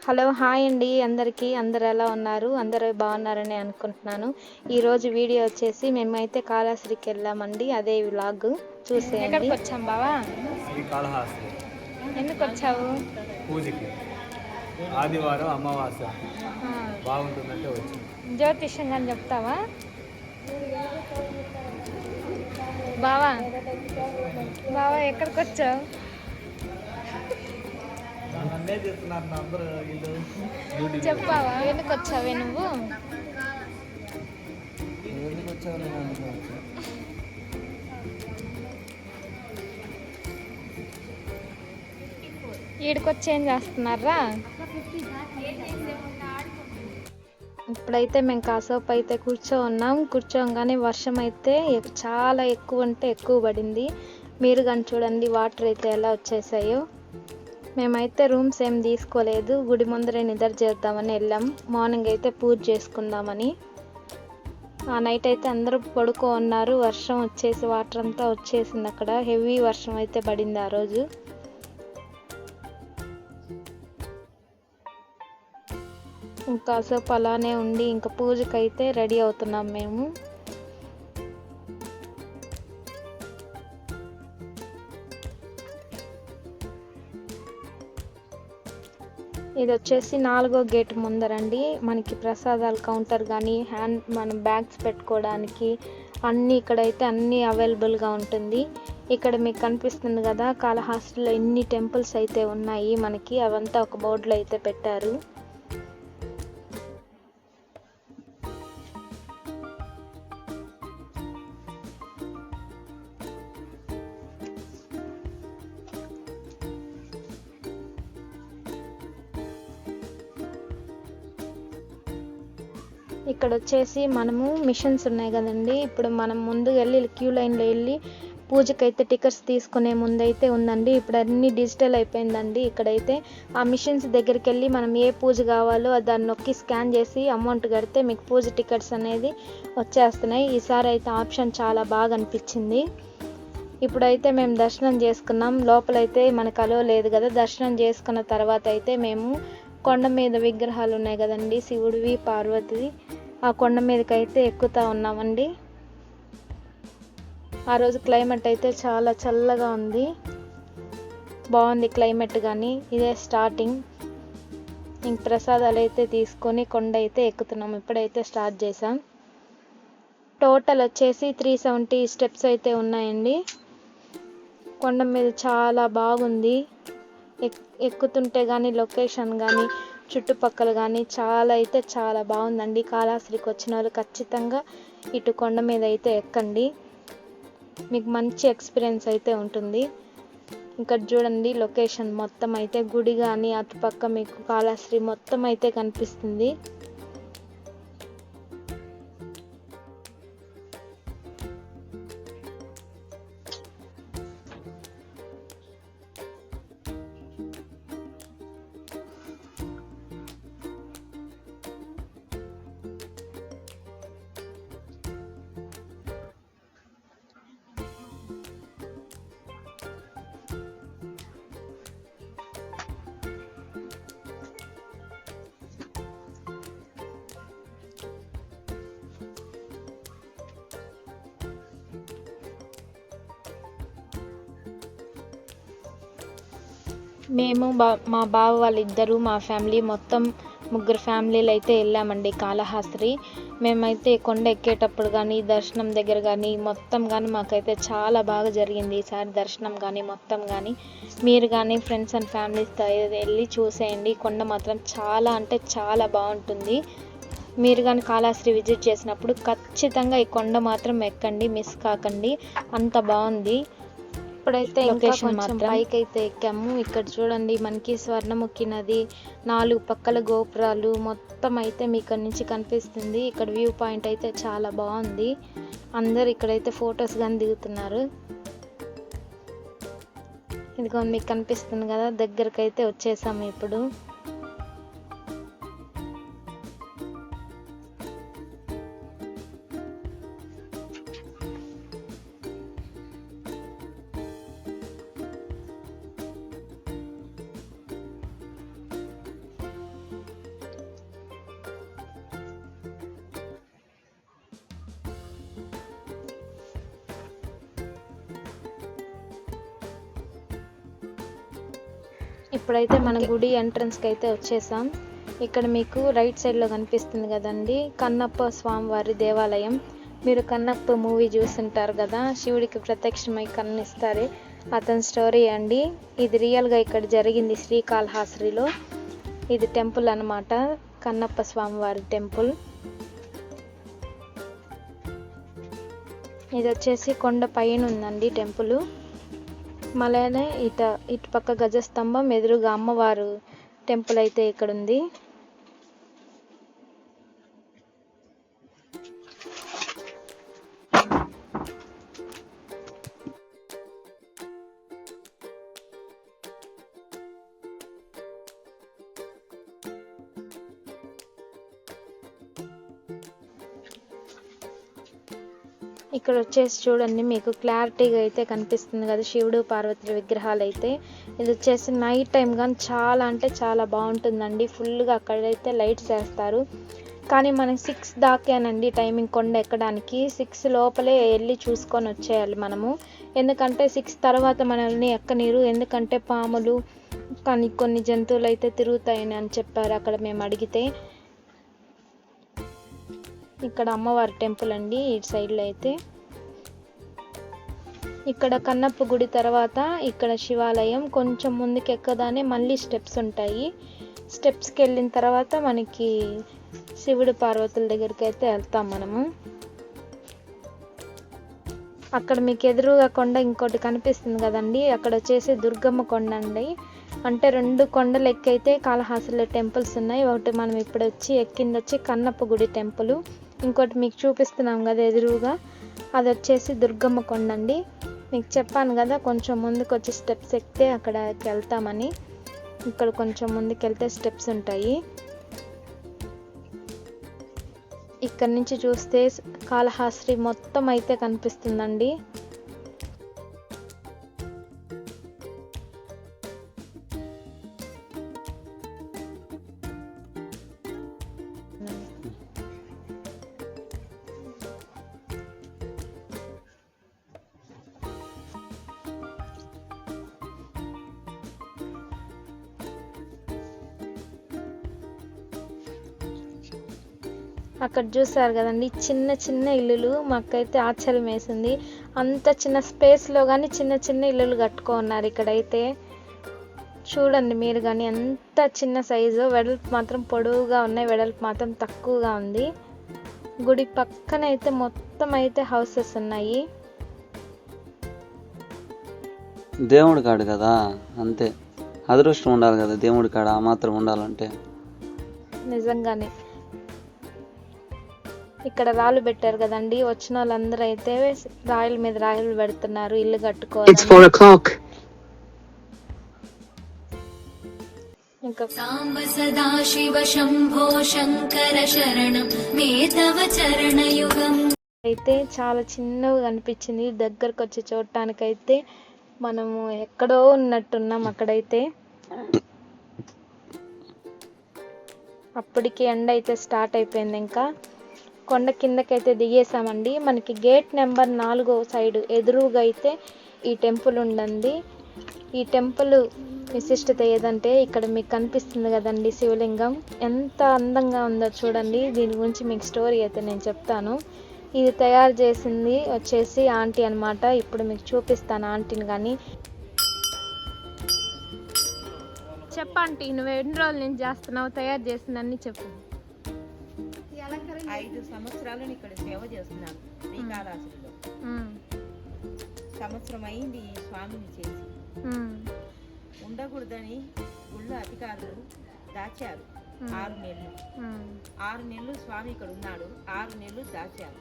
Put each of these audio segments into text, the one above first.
Hello hi అండి అందరికీ. అందరు ఎలా ఉన్నారు? అందరూ బాగున్నారని అనుకుంటున్నాను. ఈరోజు వీడియో వచ్చేసి మేమైతే కాళహస్తికి వెళ్ళామండి. అదే వ్లాగ్ చూసేయండి. ఎక్కడికి వచ్చాం బావా? శ్రీకాళహస్తి ఎందుకు వచ్చావు? పూజకి ఆదివారం అమావాస్య బాగుంటుందంటే వచ్చి జ్యోతిష్యం కానీ చెప్తావా బావా? బావా ఎక్కడికి వచ్చావు? నన్నే చెప్తున్నారు అందరూ వీళ్ళు చెప్పావా ఎందుకు వచ్చావే నువ్వు? ఎందుకు వచ్చావు నేను అందుకు వచ్చా. ఈడికొచ్చి ఏం చేస్తున్నారా? ఇప్పుడైతే మేము కాసేపు అయితే కూర్చోగానే వర్షం అయితే చాలా ఎక్కువ అంటే ఎక్కువ పడింది. మీరు కానీ చూడండి వాటర్ అయితే ఎలా వచ్చేసాయో. మేమైతే రూమ్స్ ఏం తీసుకోలేదు, గుడి ముందరే నిద్ర చేద్దామని వెళ్ళాం. మార్నింగ్ అయితే పూజ చేసుకుందామని. ఆ నైట్ అయితే అందరూ పడుకో ఉన్నారు. వర్షం వచ్చేసి వాటర్ అంతా వచ్చేసింది. అక్కడ హెవీ వర్షం అయితే పడింది ఆ రోజు. ఇంకాసేపు అలానే ఉండి ఇంకా పూజకైతే రెడీ అవుతున్నాం మేము. ఇది వచ్చేసి 4వ గేట్ ముందరండి. మనకి ప్రసాదాల కౌంటర్ కానీ మనం బ్యాగ్స్ పెట్టుకోవడానికి అన్నీ ఇక్కడైతే అన్నీ అవైలబుల్గా ఉంటుంది. ఇక్కడ మీకు కనిపిస్తుంది కదా, కాళహస్తిలో ఎన్ని టెంపుల్స్ అయితే ఉన్నాయి మనకి, అవంతా ఒక బోర్డులో అయితే పెట్టారు. ఇక్కడ వచ్చేసి మనము మిషన్స్ ఉన్నాయి కదండి. ఇప్పుడు మనం ముందు వెళ్ళి క్యూ లైన్లో వెళ్ళి పూజకైతే టికెట్స్ తీసుకునే ముందైతే ఉందండి. ఇప్పుడు అన్నీ డిజిటల్ అయిపోయిందండి. ఇక్కడైతే ఆ మిషన్స్ దగ్గరికి వెళ్ళి మనం ఏ పూజ కావాలో దాన్ని నొక్కి స్కాన్ చేసి అమౌంట్ కడితే మీకు పూజ టికెట్స్ అనేది వచ్చేస్తున్నాయి. ఈసారి అయితే ఆప్షన్ చాలా బాగా అనిపించింది. ఇప్పుడైతే మేము దర్శనం చేసుకున్నాం. లోపలైతే మనకు అలో లేదు కదా. దర్శనం చేసుకున్న తర్వాత అయితే మేము కొండ మీద విగ్రహాలు ఉన్నాయి కదండి, శివుడివి పార్వతివి, ఆ కొండ మీదకైతే ఎక్కుతూ ఉన్నామండి. ఆ రోజు క్లైమేట్ అయితే చాలా చల్లగా ఉంది, బాగుంది క్లైమేట్. కానీ ఇదే స్టార్టింగ్. ఇంక ప్రసాదాలు అయితే తీసుకొని కొండ అయితే ఎక్కుతున్నాం. ఇప్పుడైతే స్టార్ట్ చేసాం. టోటల్ వచ్చేసి 370 స్టెప్స్ అయితే ఉన్నాయండి. కొండ మీద చాలా బాగుంది. ఎక్కుతుంటే కానీ లొకేషన్ కానీ చుట్టుపక్కల కానీ చాలా అయితే చాలా బాగుందండి. కాళహస్తికి వచ్చిన వాళ్ళు ఖచ్చితంగా ఇటు కొండ మీద అయితే ఎక్కండి, మీకు మంచి ఎక్స్పీరియన్స్ అయితే ఉంటుంది. ఇక్కడ చూడండి లొకేషన్ మొత్తం అయితే గుడి కానీ అటుపక్క మీకు కాళహస్తి మొత్తం అయితే కనిపిస్తుంది. మేము మా బావ వాళ్ళిద్దరూ, మా ఫ్యామిలీ మొత్తం 3 ఫ్యామిలీలు అయితే వెళ్ళామండి కాళహస్తి. మేమైతే కొండ ఎక్కేటప్పుడు కానీ దర్శనం దగ్గర కానీ మొత్తం కానీ మాకైతే చాలా బాగా జరిగింది ఈసారి దర్శనం కానీ మొత్తం కానీ. మీరు కానీ ఫ్రెండ్స్ అండ్ ఫ్యామిలీస్తో వెళ్ళి చూసేయండి. కొండ మాత్రం చాలా అంటే చాలా బాగుంటుంది. మీరు కానీ కాళహస్తి విజిట్ చేసినప్పుడు ఖచ్చితంగా ఈ కొండ మాత్రం ఎక్కండి, మిస్ కాకండి, అంత బాగుంది. ఇప్పుడైతే లొకేషన్ మాత్రం పైకి అయితే ఎక్కాము. ఇక్కడ చూడండి మనకి స్వర్ణముఖి నది, 4 పక్కల గోపురాలు మొత్తం అయితే మీకు నుంచి కనిపిస్తుంది. ఇక్కడ వ్యూ పాయింట్ అయితే చాలా బాగుంది. అందరు ఇక్కడైతే ఫొటోస్ కానీ దిగుతున్నారు. ఇదిగో మీకు కనిపిస్తుంది కదా, దగ్గరకు అయితే వచ్చేసాము ఇప్పుడు. ఇప్పుడైతే మన గుడి ఎంట్రన్స్కి అయితే వచ్చేసాం. ఇక్కడ మీకు రైట్ సైడ్లో కనిపిస్తుంది కదండి కన్నప్ప స్వామివారి దేవాలయం. మీరు కన్నప్ప మూవీ చూస్తుంటారు కదా, శివుడికి ప్రత్యక్షమై కన్నిస్తారు, అతని స్టోరీ అండి ఇది. రియల్గా ఇక్కడ జరిగింది శ్రీకాళహస్తిలో. ఇది టెంపుల్ అన్నమాట, కన్నప్ప స్వామివారి టెంపుల్. ఇది వచ్చేసి కొండ పైన ఉందండి టెంపుల్. మళ్ళీ ఇటు పక్క గజస్తంభం ఎదురుగా అమ్మవారు టెంపుల్ అయితే ఇక్కడ ఉంది. ఇక్కడ వచ్చేసి చూడండి మీకు క్లారిటీగా అయితే కనిపిస్తుంది కదా శివుడు పార్వతి విగ్రహాలు అయితే. ఇది వచ్చేసి నైట్ టైం కానీ చాలా అంటే చాలా బాగుంటుందండి. ఫుల్గా అక్కడైతే లైట్స్ వేస్తారు. కానీ మనకి 6 దాకేనండి టైమింగ్ కొండ ఎక్కడానికి. 6 లోపలే వెళ్ళి చూసుకొని వచ్చేయాలి మనము. ఎందుకంటే 6 తర్వాత మనల్ని ఎక్కనీరు, ఎందుకంటే పాములు కానీ కొన్ని జంతువులు అయితే తిరుగుతాయని అని చెప్పారు అక్కడ మేము అడిగితే. ఇక్కడ అమ్మవారి టెంపుల్ అండి ఇటు సైడ్లో అయితే. ఇక్కడ కన్నప్ప గుడి తర్వాత ఇక్కడ శివాలయం. కొంచెం ముందుకు ఎక్కదానే మళ్ళీ స్టెప్స్ ఉంటాయి. స్టెప్స్కి వెళ్ళిన తర్వాత మనకి శివుడు పార్వతుల దగ్గరికి అయితే వెళ్తాం మనము. అక్కడ మీకు ఎదురుగా కొండ ఇంకోటి కనిపిస్తుంది కదండి, అక్కడ వచ్చేసి దుర్గమ్మ కొండ అండి. అంటే 2 కొండలు ఎక్కైతే కాళహస్తిలో టెంపుల్స్ ఉన్నాయి. ఒకటి మనం ఇప్పుడు ఎక్కింది వచ్చి కన్నప్ప గుడి టెంపుల్, ఇంకోటి మీకు చూపిస్తున్నాం కదా ఎదురుగా, అది వచ్చేసి దుర్గమ్మ కొండ అండి. మీకు చెప్పాను కదా కొంచెం ముందుకు వచ్చి స్టెప్స్ ఎక్కితే అక్కడికి వెళ్తామని. ఇక్కడ కొంచెం ముందుకు వెళ్తే స్టెప్స్ ఉంటాయి. ఇక్కడ నుంచి చూస్తే కాళహస్తి మొత్తం అయితే కనిపిస్తుందండి. అక్కడ చూసారు కదండి చిన్న చిన్న ఇల్లులు, మాకైతే ఆశ్చర్యం వేసింది. అంత చిన్న స్పేస్లో కానీ చిన్న చిన్న ఇల్లులు కట్టుకున్నారు ఇక్కడైతే. చూడండి మీరు కానీ ఎంత చిన్న సైజు, వెడల్పు మాత్రం పొడవుగా ఉన్నాయి, వెడల్పు మాత్రం తక్కువగా ఉంది. గుడి పక్కన అయితే మొత్తం అయితే హౌసెస్ ఉన్నాయి. దేవుడి కాడు కదా అంతే, అదృష్టం ఉండాలి కదా దేవుడి కాడ, ఆ మాత్రం ఉండాలంటే. నిజంగానే ఇక్కడ రాళ్ళు పెట్టారు కదండి, వచ్చిన వాళ్ళందరూ అయితే రాయల మీద రాయలు పెడుతున్నారు ఇల్లు కట్టుకోవాలి. ఇంకా సాంబ సదా శివ శంభో శంకర శరణం మే తవ చరణయుగం అయితే చాలా చిన్నగా కనిపించింది. దగ్గరకు వచ్చి చూడటానికైతే మనము ఎక్కడో ఉన్నట్టున్నాం అక్కడైతే. అప్పటికి ఎండ అయితే స్టార్ట్ అయిపోయింది. ఇంకా కొండ కిందకైతే దిగేసామండి. మనకి గేట్ నెంబర్ 4 సైడ్ ఎదురుగా అయితే ఈ టెంపుల్ ఉందండి. ఈ టెంపుల్ విశిష్టత ఏదంటే ఇక్కడ మీకు కనిపిస్తుంది కదండి శివలింగం, ఎంత అందంగా ఉందో చూడండి. దీని గురించి మీకు స్టోరీ అయితే నేను చెప్తాను. ఇది తయారు చేసింది వచ్చేసి ఆంటీ అన్నమాట. ఇప్పుడు మీకు చూపిస్తాను ఆంటీని. కానీ చెప్పండి నువ్వు ఎన్ని రోజుల నుంచి చేస్తున్నావు, తయారు చేసిందని చెప్పు. 5 సంవత్సరాలు ఇక్కడ సేవ చేస్తున్నాను శ్రీకాళహస్తిలో. సంవత్సరం అయింది ఈ స్వామిని చేసి. ఉండకూడదని గుళ్ళ అధికారులు దాచారు 6 నెలలు. 6 నెలలు స్వామి ఇక్కడ ఉన్నాడు, 6 నెలలు దాచారు.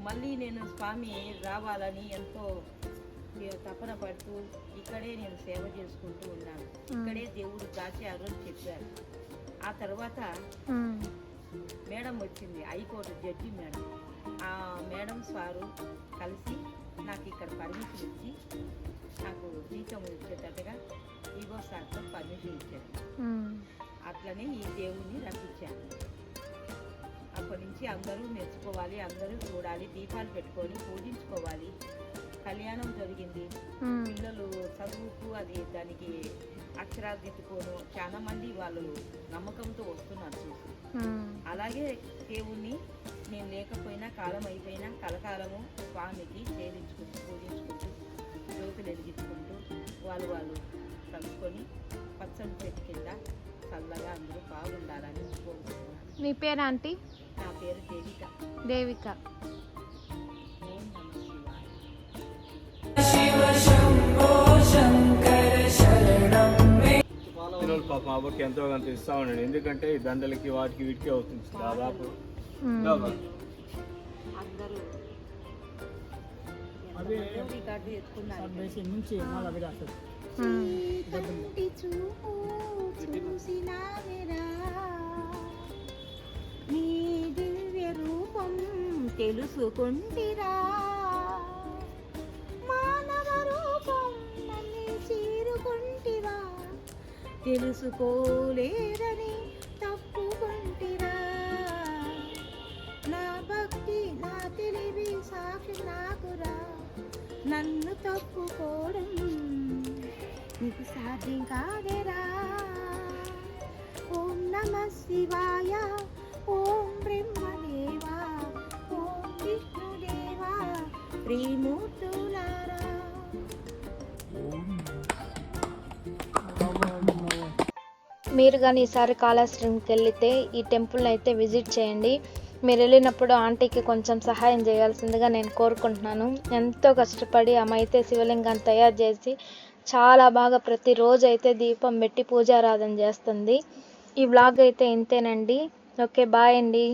మళ్ళీ నేను స్వామి రావాలని ఎంతో తపన పడుతూ ఇక్కడే నేను సేవ చేసుకుంటూ ఉన్నాను. ఇక్కడే దేవుడు దాచారు అని చెప్పారు. ఆ తర్వాత మేడం వచ్చింది, హైకోర్టు జడ్జి మేడం. ఆ మేడం సారు కలిసి నాకు ఇక్కడ పర్మిషన్ ఇచ్చి నాకు జీతం ఇచ్చేటట్టుగా ఈగో సార్తో పర్మిషన్ ఇచ్చారు. అట్లనే ఈ దేవుణ్ణి రప్పించాను. అప్పటి నుంచి అందరూ మెచ్చుకోవాలి, అందరూ చూడాలి, దీపాలు పెట్టుకొని పూజించుకోవాలి. కళ్యాణం జరిగింది, పిల్లలు చదువుకు అది దానికి అక్షరాలు దిద్దుకోను చాలా మంది వాళ్ళు నమ్మకంతో వస్తున్నారు చూసి. ఉమ్. అలాగే దేవుణ్ణి నేను లేకపోయినా కాలం అయిపోయినా కలకాలము స్వామికి చేయించుకుంటూ పూజించుకుంటూ జ్యోతులు వెలిగించుకుంటూ వాళ్ళు కలుసుకొని పచ్చని చెట్టు కింద చల్లగా అందరూ బాగుండాలని కోరుకుంటున్నాను. మీ పేరు ఆంటీ? నా పేరు దేవిక. దేవిక. ఓం నమః శివాయ. ఈరోజు పాపం అవ్వకి ఎంతో కొంత ఇస్తా ఉన్నాడు, ఎందుకంటే ఈ దండలకి వాటికి వీటికి అవుతుంది దాదాపు. అందరూ రికార్డు ఎత్తుకున్నారు. కంటి చూపు చూసినామెరా, నీ దివ్య రూపం తెలుసుకుంటిరా, మానవ రూపం నన్ను చేరుకుంటిరా, తెలుసుకోలేదని తప్పుకుంటిరా, నా భక్తి నా తెలివి సాక్షి నాకురా, నన్ను తప్పుకోవడం నీకు సాధ్యం కాదేరా. ఓం నమః శివాయ, ఓం బ్రహ్మదేవా, ఓం విష్ణుదేవా, త్రిమూర్తులారా. మీరు కానీ ఈసారి కాళహస్తికి వెళితే ఈ టెంపుల్ని అయితే విజిట్ చేయండి. మీరు వెళ్ళినప్పుడు ఆంటీకి కొంచెం సహాయం చేయాల్సిందిగా నేను కోరుకుంటున్నాను. ఎంతో కష్టపడి ఆమె అయితే శివలింగాన్ని తయారు చేసి చాలా బాగా ప్రతిరోజు అయితే దీపం పెట్టి పూజారాధన చేస్తుంది. ఈ వ్లాగ్ అయితే ఇంతేనండి. ఓకే, బాయ్ అండి.